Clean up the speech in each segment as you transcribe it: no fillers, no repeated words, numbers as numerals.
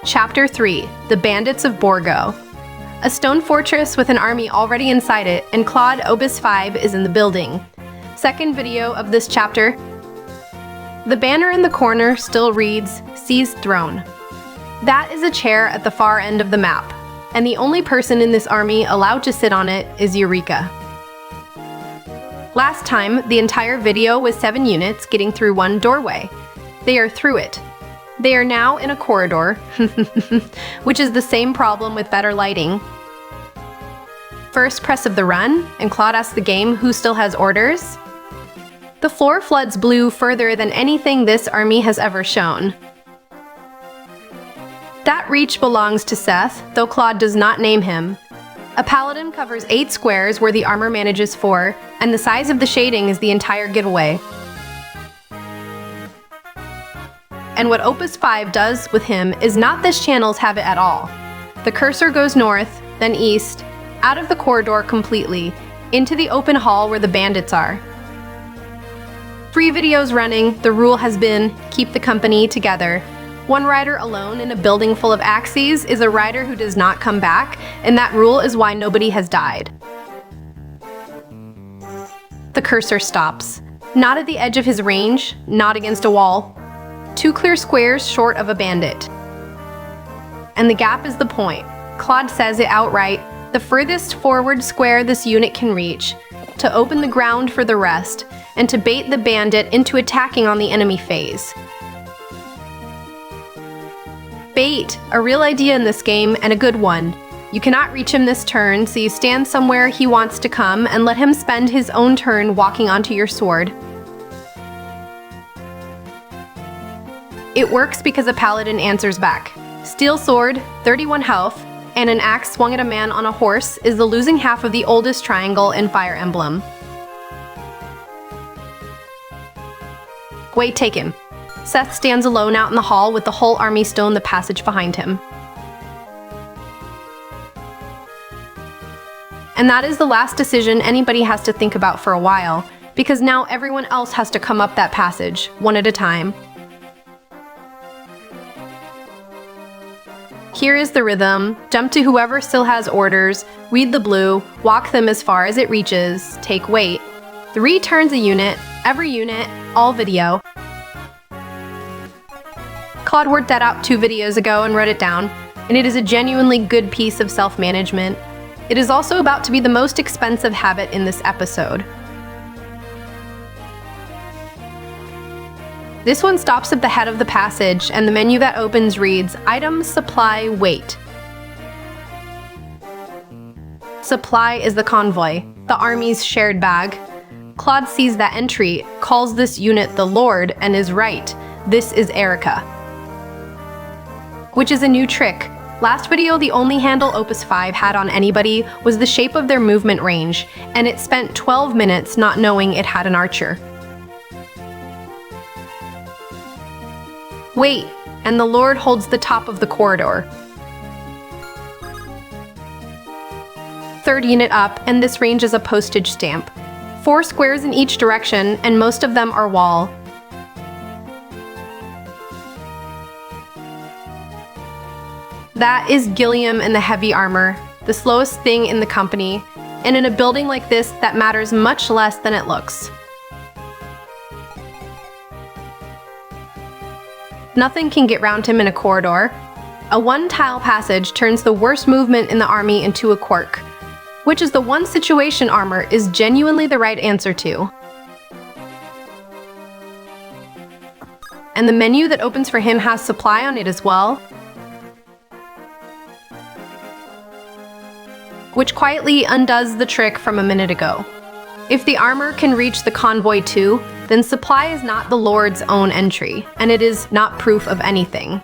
Chapter 3, The Bandits of Borgo. A stone fortress with an army already inside it, and Claude Opus 5 is in the building. Second video of this chapter. The banner in the corner still reads, Seized Throne. That is a chair at the far end of the map, and the only person in this army allowed to sit on it is Eureka. Last time, the entire video was 7 units getting through one doorway. They are through it. They are now in a corridor, which is the same problem with better lighting. First press of the run, and Claude asks the game who still has orders. The floor floods blue further than anything this army has ever shown. That reach belongs to Seth, though Claude does not name him. A paladin covers 8 squares where the armor manages 4, and the size of the shading is the entire giveaway. And what Opus 5 does with him is not this channel's habit at all. The cursor goes north, then east, out of the corridor completely, into the open hall where the bandits are. 3 videos running, the rule has been, keep the company together. One rider alone in a building full of axes is a rider who does not come back, and that rule is why nobody has died. The cursor stops. Not at the edge of his range, not against a wall. 2 clear squares short of a bandit. And the gap is the point. Claude says it outright, the furthest forward square this unit can reach, to open the ground for the rest, and to bait the bandit into attacking on the enemy phase. Bait, a real idea in this game, and a good one. You cannot reach him this turn, so you stand somewhere he wants to come and let him spend his own turn walking onto your sword. It works because a paladin answers back. Steel sword, 31 health, and an axe swung at a man on a horse is the losing half of the oldest triangle in Fire Emblem. Wait, take him. Seth stands alone out in the hall with the whole army stone the passage behind him. And that is the last decision anybody has to think about for a while, because now everyone else has to come up that passage, one at a time. Here is the rhythm. Jump to whoever still has orders, read the blue, walk them as far as it reaches, take wait. 3 turns a unit, every unit, all video. Claude worked that out 2 videos ago and wrote it down, and it is a genuinely good piece of self-management. It is also about to be the most expensive habit in this episode. This one stops at the head of the passage, and the menu that opens reads, Items, Supply, Wait. Supply is the convoy, the army's shared bag. Claude sees that entry, calls this unit the Lord, and is right. This is Erica. Which is a new trick. Last video, the only handle Opus 5 had on anybody was the shape of their movement range, and it spent 12 minutes not knowing it had an archer. Wait, and the Lord holds the top of the corridor. 3rd unit up, and this range is a postage stamp. 4 squares in each direction, and most of them are wall. That is Gilliam in the heavy armor, the slowest thing in the company, and in a building like this that matters much less than it looks. Nothing can get round him in a corridor. A 1-tile passage turns the worst movement in the army into a quirk, which is the one situation armor is genuinely the right answer to. And the menu that opens for him has supply on it as well, which quietly undoes the trick from a minute ago. If the armor can reach the convoy too, then supply is not the Lord's own entry, and it is not proof of anything.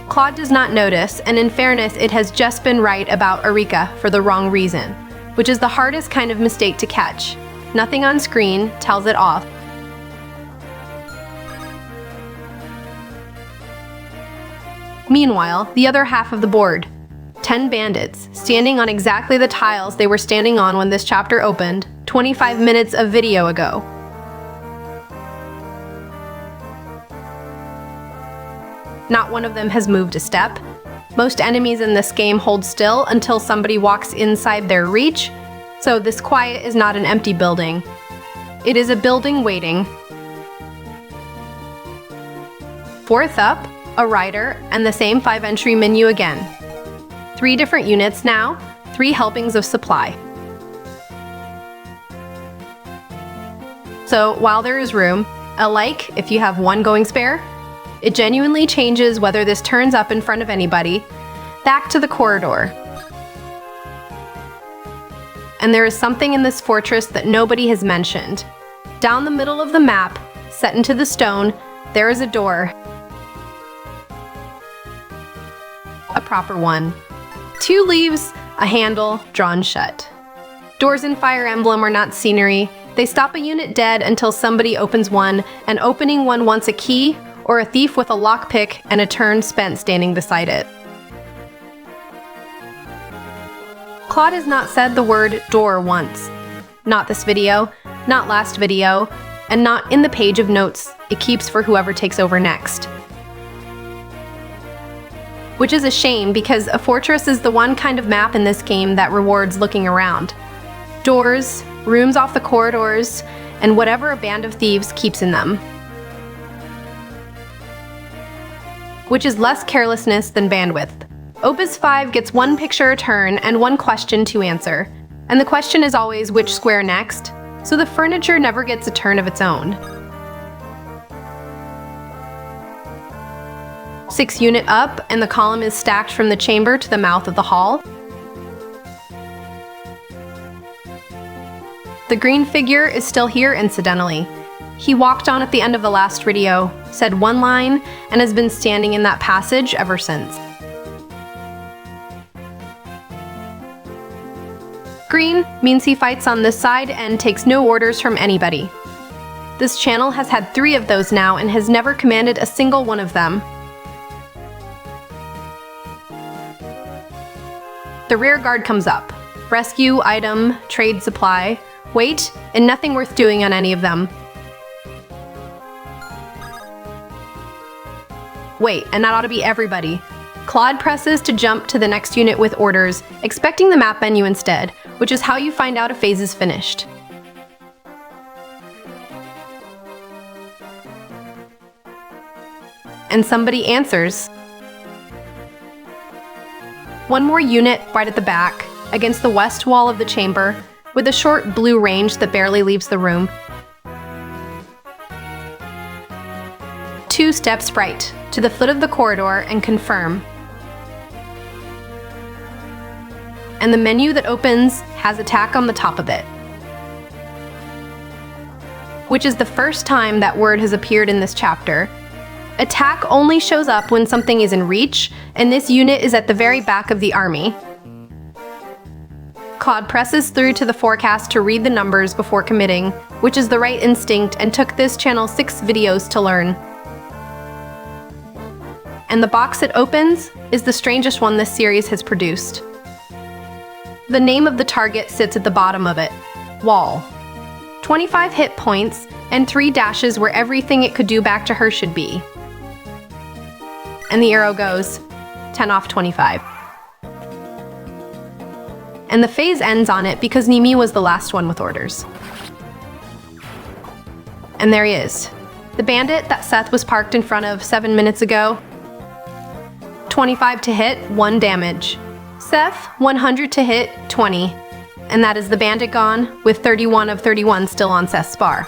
Claude does not notice, and in fairness, it has just been right about Eureka for the wrong reason, which is the hardest kind of mistake to catch. Nothing on screen tells it off. Meanwhile, the other half of the board. 10 bandits, standing on exactly the tiles they were standing on when this chapter opened, 25 minutes of video ago. Not one of them has moved a step. Most enemies in this game hold still until somebody walks inside their reach, so this quiet is not an empty building. It is a building waiting. Fourth up, a rider, and the same 5-entry menu again. 3 different units now, 3 helpings of supply. So while there is room, a like if you have 1 going spare. It genuinely changes whether this turns up in front of anybody. Back to the corridor. And there is something in this fortress that nobody has mentioned. Down the middle of the map, set into the stone, there is a door. A proper one. 2 leaves, a handle drawn shut. Doors in Fire Emblem are not scenery. They stop a unit dead until somebody opens one, and opening one wants a key, or a thief with a lockpick and a turn spent standing beside it. Claude has not said the word door once. Not this video, not last video, and not in the page of notes it keeps for whoever takes over next. Which is a shame because a fortress is the one kind of map in this game that rewards looking around. Doors, rooms off the corridors, and whatever a band of thieves keeps in them. Which is less carelessness than bandwidth. Opus 5 gets 1 picture a turn and 1 question to answer, and the question is always which square next, so the furniture never gets a turn of its own. 6 unit up, and the column is stacked from the chamber to the mouth of the hall. The green figure is still here incidentally. He walked on at the end of the last video, said 1 line, and has been standing in that passage ever since. Green means he fights on this side and takes no orders from anybody. This channel has had 3 of those now and has never commanded a single one of them. The rear guard comes up. Rescue, item, trade, supply. Wait, and nothing worth doing on any of them. Wait, and that ought to be everybody. Claude presses to jump to the next unit with orders, expecting the map menu instead, which is how you find out a phase is finished. And somebody answers. 1 more unit right at the back, against the west wall of the chamber, with a short blue range that barely leaves the room. 2 steps right, to the foot of the corridor and confirm. And the menu that opens has attack on the top of it. Which is the first time that word has appeared in this chapter. Attack only shows up when something is in reach, and this unit is at the very back of the army. Claude presses through to the forecast to read the numbers before committing, which is the right instinct and took this channel 6 videos to learn. And the box it opens is the strangest one this series has produced. The name of the target sits at the bottom of it, Wall. 25 hit points and 3 dashes where everything it could do back to her should be. And the arrow goes, 10 off 25. And the phase ends on it because Nimi was the last one with orders. And there he is, the bandit that Seth was parked in front of 7 minutes ago. 25 to hit, 1 damage. Seth, 100 to hit, 20. And that is the bandit gone, with 31 of 31 still on Seth's bar.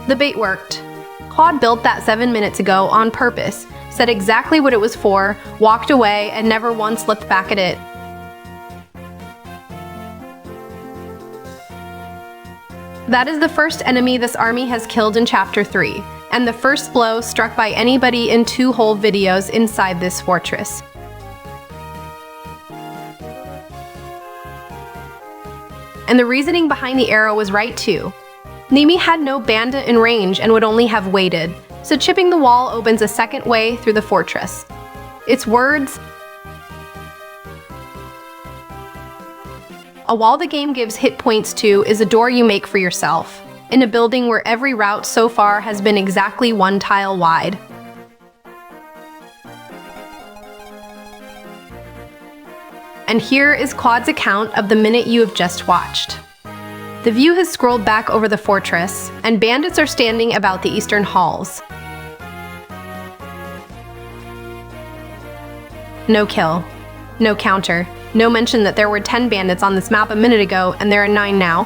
The bait worked. Claude built that 7 minutes ago on purpose, said exactly what it was for, walked away, and never once looked back at it. That is the first enemy this army has killed in Chapter 3, and the first blow struck by anybody in 2 whole videos inside this fortress. And the reasoning behind the arrow was right too. Nimi had no bandit in range and would only have waited, so chipping the wall opens a second way through the fortress. Its words, a wall the game gives hit points to is a door you make for yourself. in a building where every route so far has been exactly 1 tile wide. And here is Claude's account of the minute you have just watched. The view has scrolled back over the fortress, and bandits are standing about the eastern halls. No kill, no counter, no mention that there were 10 bandits on this map a minute ago and there are 9 now.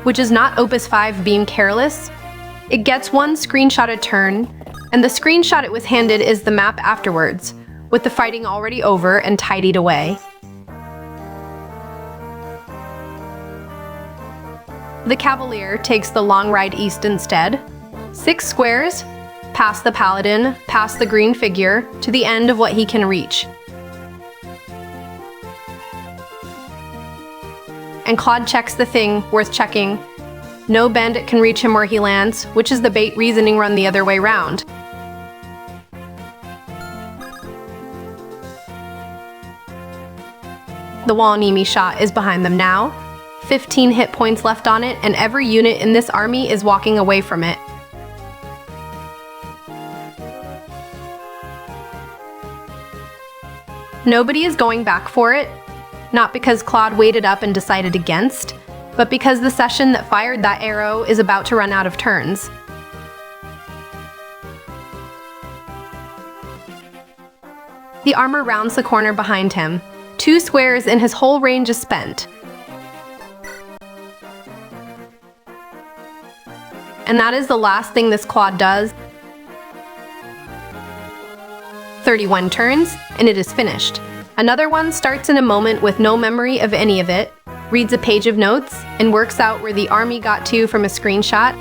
Which is not Opus 5 being careless. It gets one screenshot a turn, and the screenshot it was handed is the map afterwards, with the fighting already over and tidied away. The Cavalier takes the long ride east instead. 6 squares, past the Paladin, past the green figure, to the end of what he can reach. And Claude checks the thing worth checking. No bandit can reach him where he lands, which is the bait reasoning run the other way round. The wall Nemi shot is behind them now. 15 hit points left on it, and every unit in this army is walking away from it. Nobody is going back for it, not because Claude waited up and decided against, but because the session that fired that arrow is about to run out of turns. The armor rounds the corner behind him. 2 squares and his whole range is spent. And that is the last thing this Claude does. 31 turns, and it is finished. Another one starts in a moment with no memory of any of it, reads a page of notes, and works out where the army got to from a screenshot.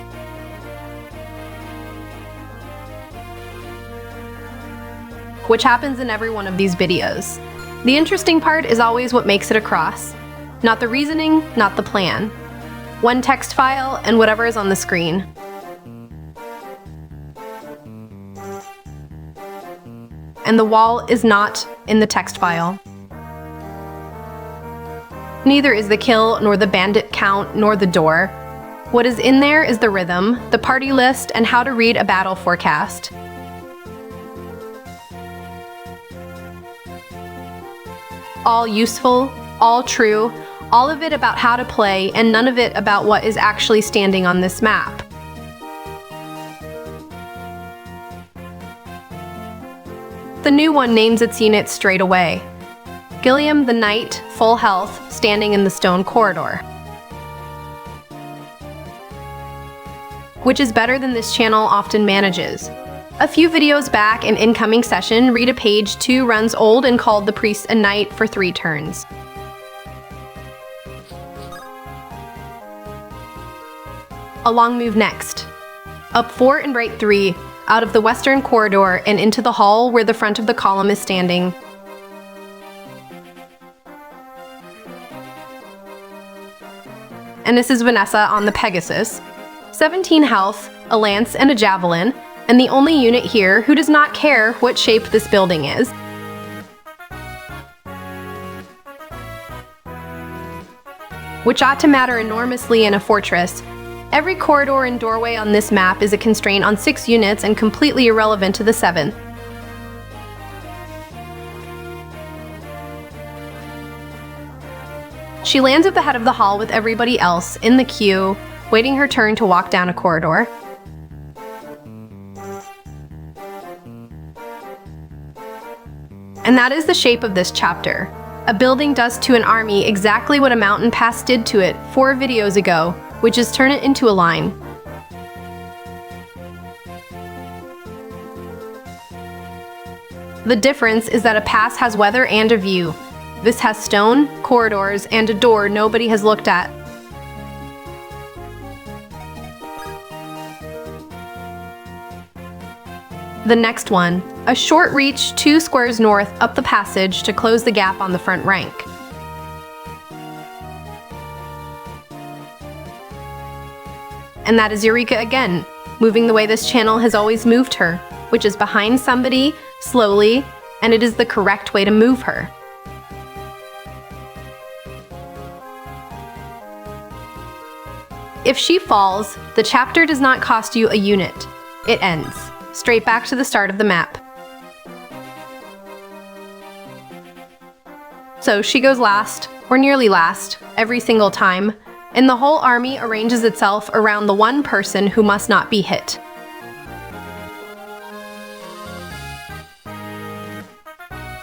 Which happens in every one of these videos. The interesting part is always what makes it across. Not the reasoning, not the plan. One text file and whatever is on the screen. And the wall is not in the text file. Neither is the kill, nor the bandit count, nor the door. What is in there is the rhythm, the party list, and how to read a battle forecast. All useful, all true, all of it about how to play, and none of it about what is actually standing on this map. The new one names its units straight away. Gilliam the Knight, full health, standing in the stone corridor. Which is better than this channel often manages. A few videos back, an incoming session, read a page 2 runs old and called the priest a knight for 3 turns. A long move next. Up 4 and right 3, out of the western corridor and into the hall where the front of the column is standing. And this is Vanessa on the Pegasus. 17 health, a lance and a javelin, and the only unit here who does not care what shape this building is. Which ought to matter enormously in a fortress. Every corridor and doorway on this map is a constraint on 6 units and completely irrelevant to the 7th. She lands at the head of the hall with everybody else in the queue, waiting her turn to walk down a corridor. And that is the shape of this chapter. A building does to an army exactly what a mountain pass did to it 4 videos ago, which is turn it into a line. The difference is that a pass has weather and a view. This has stone, corridors, and a door nobody has looked at. The next one, a short reach 2 squares north up the passage to close the gap on the front rank. And that is Eureka again, moving the way this channel has always moved her, which is behind somebody, slowly, and it is the correct way to move her. If she falls, the chapter does not cost you a unit. It ends. Straight back to the start of the map. So she goes last, or nearly last, every single time, and the whole army arranges itself around the one person who must not be hit.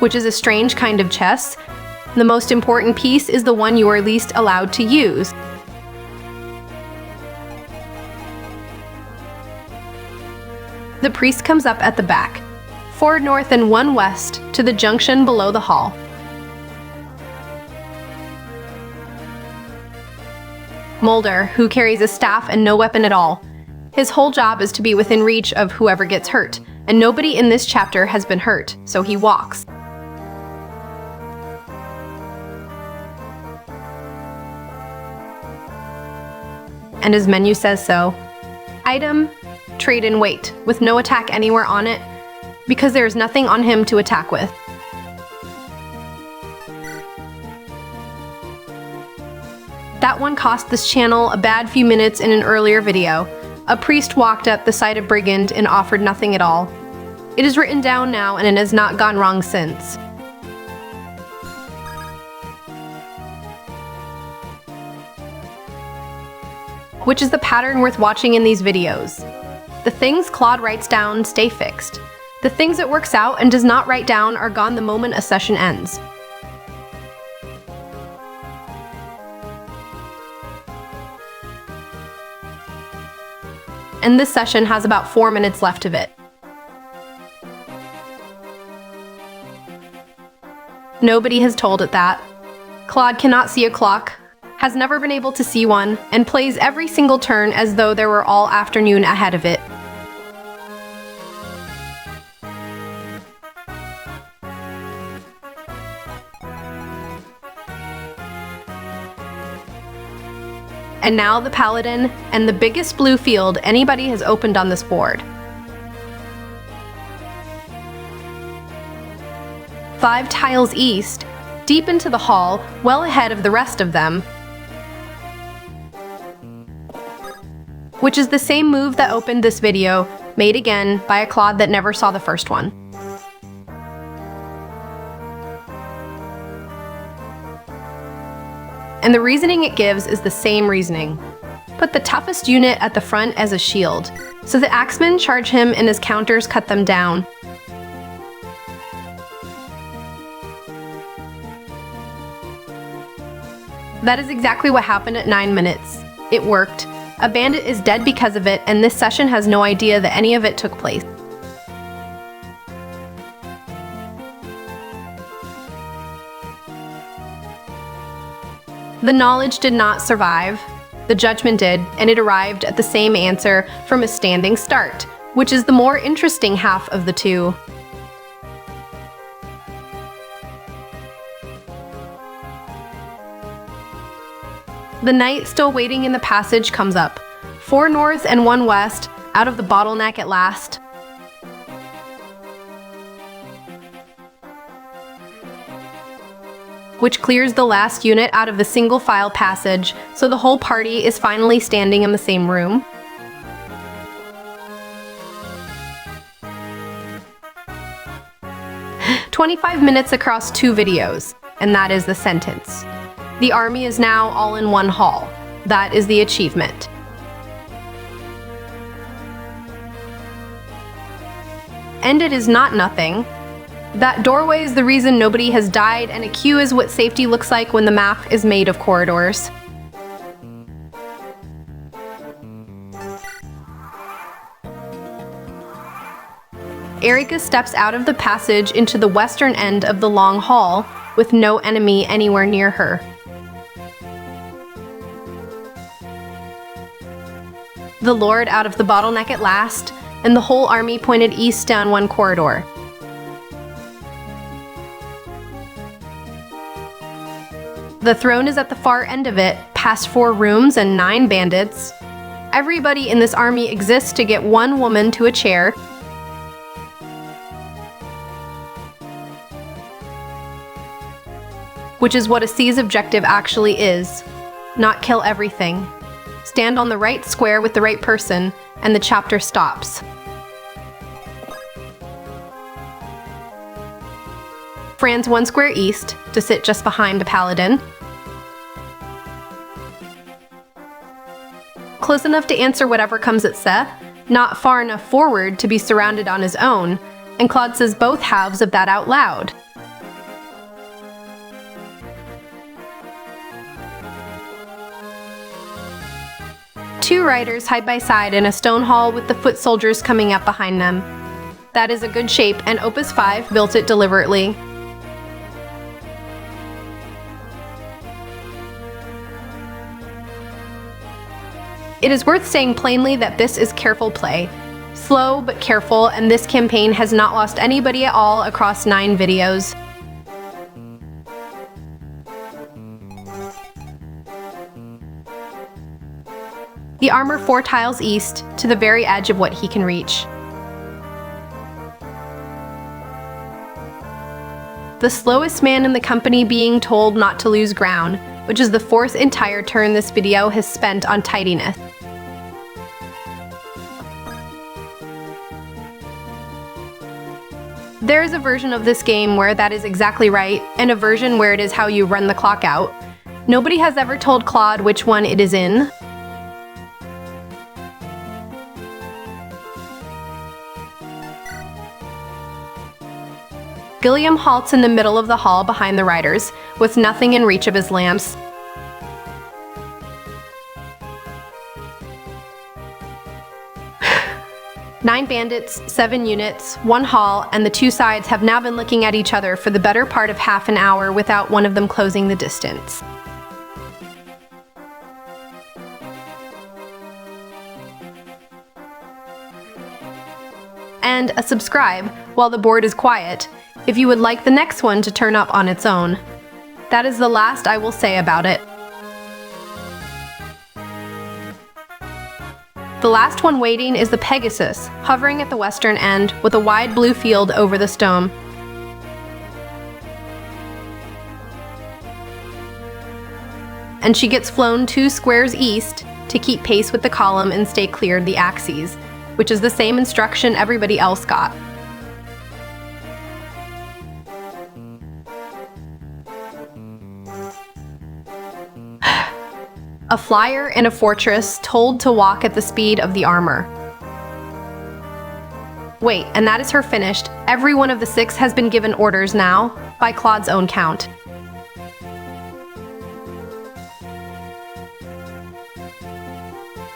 Which is a strange kind of chess. The most important piece is the one you are least allowed to use. The priest comes up at the back, 4 north and 1 west, to the junction below the hall. Mulder, who carries a staff and no weapon at all. His whole job is to be within reach of whoever gets hurt, and nobody in this chapter has been hurt, so he walks. And his menu says so. Item, trade and wait, with no attack anywhere on it, because there is nothing on him to attack with. That one cost this channel a bad few minutes in an earlier video. A priest walked up the side of Brigand and offered nothing at all. It is written down now and it has not gone wrong since. Which is the pattern worth watching in these videos. The things Claude writes down stay fixed. The things it works out and does not write down are gone the moment a session ends. And this session has about 4 minutes left of it. Nobody has told it that. Claude cannot see a clock, has never been able to see one, and plays every single turn as though there were all afternoon ahead of it. And now the Paladin, and the biggest blue field anybody has opened on this board. 5 tiles east, deep into the hall, well ahead of the rest of them. Which is the same move that opened this video, made again by a Claude that never saw the first one. And the reasoning it gives is the same reasoning. Put the toughest unit at the front as a shield, so the axemen charge him and his counters cut them down. That is exactly what happened at 9 minutes. It worked. A bandit is dead because of it, and this session has no idea that any of it took place. The knowledge did not survive. The judgment did, and it arrived at the same answer from a standing start, which is the more interesting half of the two. The knight still waiting in the passage comes up. 4 north and 1 west, out of the bottleneck at last. Which clears the last unit out of the single file passage, so the whole party is finally standing in the same room. "25 minutes across 2 videos, and that is the sentence. The army is now all in one hall. That is the achievement." And it is not nothing. That doorway is the reason nobody has died, and a queue is what safety looks like when the map is made of corridors. Erica steps out of the passage into the western end of the long hall, with no enemy anywhere near her. The Lord out of the bottleneck at last, and the whole army pointed east down one corridor. The throne is at the far end of it, past 4 rooms and 9 bandits. Everybody in this army exists to get one woman to a chair. Which is what a siege objective actually is. Not kill everything. Stand on the right square with the right person, and the chapter stops. Fran's one square east to sit just behind a paladin. Close enough to answer whatever comes at Seth, not far enough forward to be surrounded on his own, and Claude says both halves of that out loud. Two riders side by side in a stone hall with the foot soldiers coming up behind them. That is a good shape, and Opus 5 built it deliberately. It is worth saying plainly that this is careful play. Slow but careful, and this campaign has not lost anybody at all across 9 videos. The armor 4 tiles east to the very edge of what he can reach. The slowest man in the company being told not to lose ground, which is the 4th entire turn this video has spent on tidiness. There is a version of this game where that is exactly right, and a version where it is how you run the clock out. Nobody has ever told Claude which one it is in. Gilliam halts in the middle of the hall behind the riders, with nothing in reach of his lamps. Nine bandits, 7 units, 1 hall, and the 2 sides have now been looking at each other for the better part of half an hour without one of them closing the distance. And a subscribe while the board is quiet, if you would like the next one to turn up on its own. That is the last I will say about it. The last one waiting is the Pegasus, hovering at the western end with a wide blue field over the stone. And she gets flown 2 squares east to keep pace with the column and stay clear of the axes, which is the same instruction everybody else got. A flyer in a fortress told to walk at the speed of the armor. Wait, and that is her finished. Every one of the 6 has been given orders now, by Claude's own count.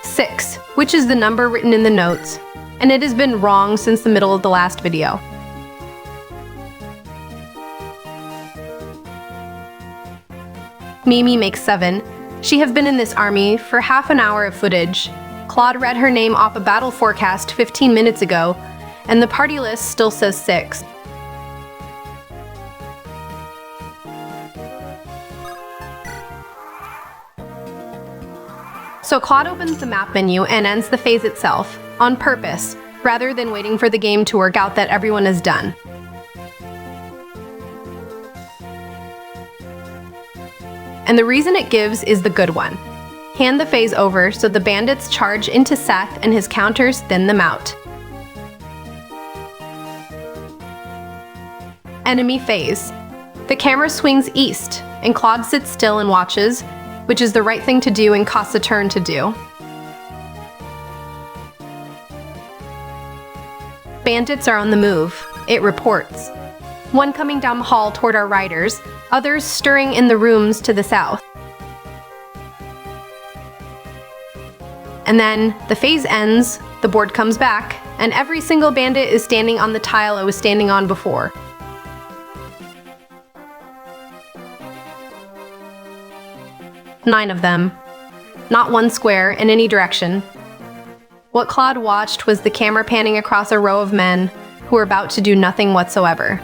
Six, which is the number written in the notes, and it has been wrong since the middle of the last video. Mimi makes 7. She has been in this army for half an hour of footage. Claude read her name off a battle forecast 15 minutes ago, and the party list still says 6. So Claude opens the map menu and ends the phase itself, on purpose, rather than waiting for the game to work out that everyone is done. And the reason it gives is the good one. Hand the phase over so the bandits charge into Seth and his counters thin them out. Enemy phase. The camera swings east, and Claude sits still and watches, which is the right thing to do and costs a turn to do. Bandits are on the move. It reports. One coming down the hall toward our riders, others stirring in the rooms to the south. And then the phase ends, the board comes back, and every single bandit is standing on the tile I was standing on before. Nine of them. Not one square in any direction. What Claude watched was the camera panning across a row of men who were about to do nothing whatsoever.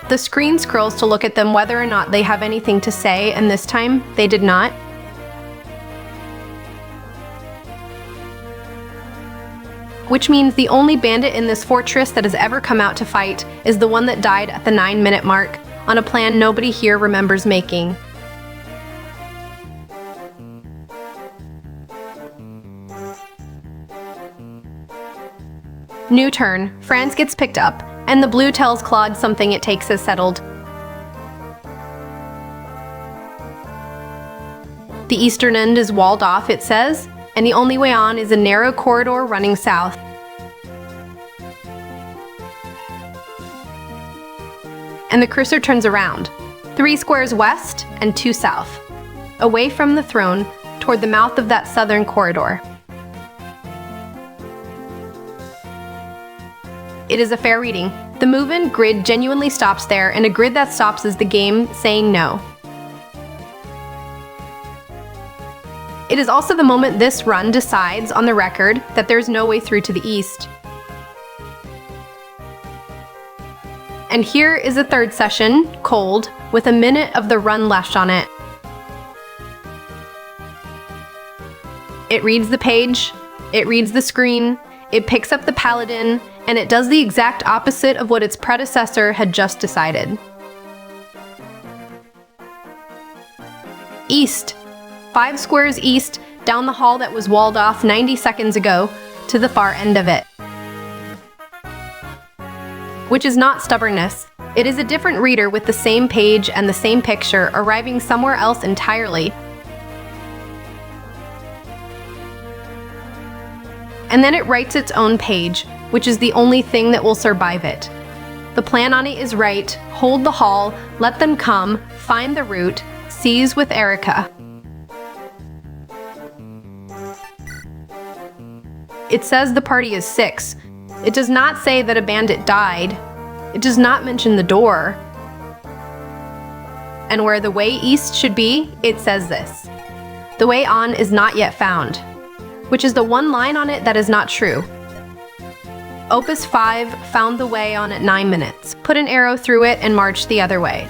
The screen scrolls to look at them whether or not they have anything to say, and this time, they did not. Which means the only bandit in this fortress that has ever come out to fight is the one that died at the 9-minute mark, on a plan nobody here remembers making. New turn. France gets picked up, and the blue tells Claude something it takes as settled. The eastern end is walled off, it says, and the only way on is a narrow corridor running south. And the cursor turns around, 3 squares west and 2 south, away from the throne toward the mouth of that southern corridor. It is a fair reading. The move-in grid genuinely stops there, and a grid that stops is the game saying no. It is also the moment this run decides on the record that there's no way through to the east. And here is a third session, cold, with a minute of the run left on it. It reads the page, it reads the screen, it picks up the paladin, and it does the exact opposite of what its predecessor had just decided. East. 5 squares east, down the hall that was walled off 90 seconds ago, to the far end of it. Which is not stubbornness. It is a different reader with the same page and the same picture, arriving somewhere else entirely. And then it writes its own page, which is the only thing that will survive it. The plan on it is right, hold the hall, let them come, find the route, seize with Erica. It says the party is 6. It does not say that a bandit died. It does not mention the door. And where the way east should be, it says this: the way on is not yet found, which is the one line on it that is not true. Opus 5 found the way on at 9 minutes, put an arrow through it, and marched the other way.